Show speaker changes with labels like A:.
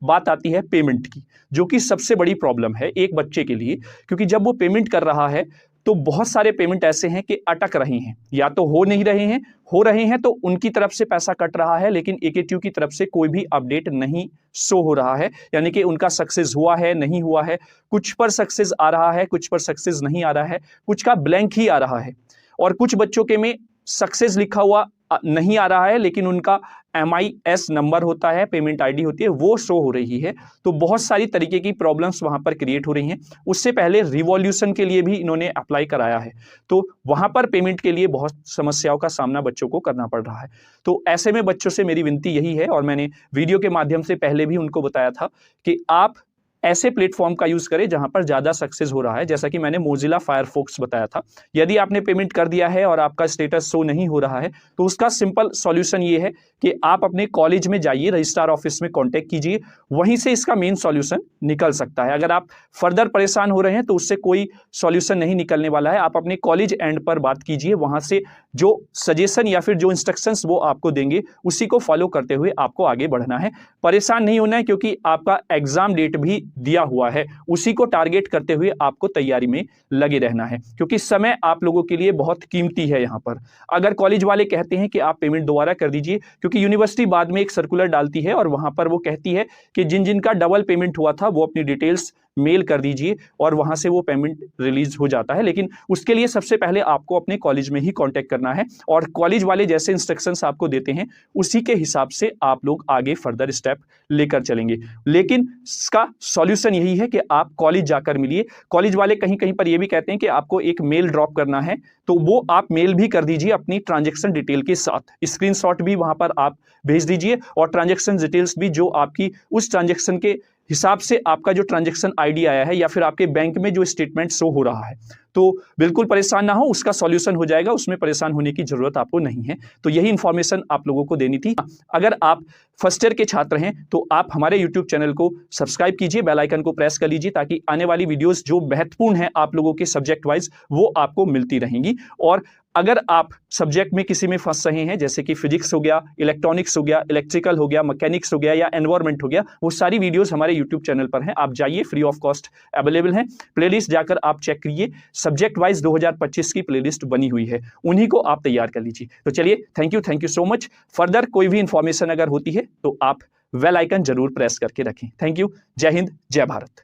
A: बात आती है पेमेंट की, जो कि सबसे बड़ी प्रॉब्लम है एक बच्चे के लिए, क्योंकि जब वो पेमेंट कर रहा है तो बहुत सारे पेमेंट ऐसे हैं कि अटक रहे हैं, या तो हो नहीं रहे हैं, हो रहे हैं तो उनकी तरफ से पैसा कट रहा है, लेकिन AKTU की तरफ से कोई भी अपडेट नहीं शो हो रहा है, यानी कि उनका सक्सेस हुआ है नहीं हुआ है। कुछ पर सक्सेस आ रहा है, कुछ पर सक्सेस नहीं आ रहा है, कुछ का ब्लैंक ही आ रहा है, और कुछ बच्चों के में सक्सेस लिखा हुआ नहीं आ रहा है, लेकिन उनका MIS नंबर होता है, पेमेंट ID होती है, वो शो हो रही है। तो बहुत सारी तरीके की प्रॉब्लम्स वहां पर क्रिएट हो रही हैं। उससे पहले रिवॉल्यूशन के लिए भी इन्होंने अप्लाई कराया है, तो वहां पर पेमेंट के लिए बहुत समस्याओं का सामना बच्चों को करना पड़ रहा है। तो ऐसे में बच्चों से मेरी विनती यही है, और मैंने वीडियो के माध्यम से पहले भी उनको बताया था, कि आप ऐसे प्लेटफॉर्म का यूज करें जहां पर ज्यादा सक्सेस हो रहा है, जैसा कि मैंने मोजिला फायरफॉक्स बताया था। यदि आपने पेमेंट कर दिया है और आपका स्टेटस शो नहीं हो रहा है, तो उसका सिंपल सॉल्यूशन ये है कि आप अपने कॉलेज में जाइए, रजिस्ट्रार ऑफिस में कांटेक्ट कीजिए, वहीं से इसका मेन सॉल्यूशन निकल सकता है। अगर आप फर्दर परेशान हो रहे हैं तो उससे कोई सॉल्यूशन नहीं निकलने वाला है। आप अपने कॉलेज एंड पर बात कीजिए, वहां से जो सजेशन या फिर जो इंस्ट्रक्शंस वो आपको देंगे, उसी को फॉलो करते हुए आपको आगे बढ़ना है। परेशान नहीं होना है, क्योंकि आपका एग्जाम डेट भी दिया हुआ है, उसी को टारगेट करते हुए आपको तैयारी में लगे रहना है, क्योंकि समय आप लोगों के लिए बहुत कीमती है। यहां पर अगर कॉलेज वाले कहते हैं कि आप पेमेंट दोबारा कर दीजिए, क्योंकि यूनिवर्सिटी बाद में एक सर्कुलर डालती है और वहां पर वो कहती है कि जिन जिन का डबल पेमेंट हुआ था वो अपनी डिटेल्स मेल कर दीजिए, और वहां से वो पेमेंट रिलीज हो जाता है। लेकिन उसके लिए सबसे पहले आपको अपने कॉलेज में ही कांटेक्ट करना है, और कॉलेज वाले जैसे इंस्ट्रक्शंस आपको देते हैं उसी के हिसाब से आप लोग आगे फर्दर स्टेप लेकर चलेंगे। लेकिन इसका सॉल्यूशन यही है कि आप कॉलेज जाकर मिलिए। कॉलेज वाले कहीं कहीं पर ये भी कहते हैं कि आपको एक मेल ड्रॉप करना है, तो वो आप मेल भी कर दीजिए अपनी ट्रांजैक्शन डिटेल के साथ, स्क्रीनशॉट भी वहां पर आप भेज दीजिए, और ट्रांजैक्शन डिटेल्स भी जो आपकी उस ट्रांजैक्शन के हिसाब से आपका जो ट्रांजैक्शन ID आया है, या फिर आपके बैंक में जो स्टेटमेंट शो हो रहा है। तो बिल्कुल परेशान ना हो, उसका सॉल्यूशन हो जाएगा, उसमें परेशान होने की जरूरत आपको नहीं है। तो यही इंफॉर्मेशन आप लोगों को देनी थी। अगर आप फर्स्ट ईयर के छात्र हैं तो आप हमारे यूट्यूब चैनल को सब्सक्राइब कीजिए, बेल आइकन को प्रेस कर लीजिए, ताकि आने वाली वीडियोस जो महत्वपूर्ण है आप लोगों के सब्जेक्ट वाइज, वो आपको मिलती रहेंगी। और अगर आप सब्जेक्ट में किसी में फंस रहे हैं, जैसे कि फिजिक्स हो गया, इलेक्ट्रॉनिक्स हो गया, इलेक्ट्रिकल हो गया, मैकेनिक्स हो गया, या एनवायरमेंट हो गया, वो सारी वीडियोस हमारे यूट्यूब चैनल पर हैं। आप जाइए, फ्री ऑफ कॉस्ट अवेलेबल हैं। प्लेलिस्ट जाकर आप चेक करिए, सब्जेक्ट वाइज 2025 की प्लेलिस्ट बनी हुई है, उन्हीं को आप तैयार कर लीजिए। तो चलिए, thank you so much. Further कोई भी इंफॉर्मेशन अगर होती है तो आप बेल आइकन जरूर प्रेस करके रखें। Thank you. जय हिंद, जय भारत।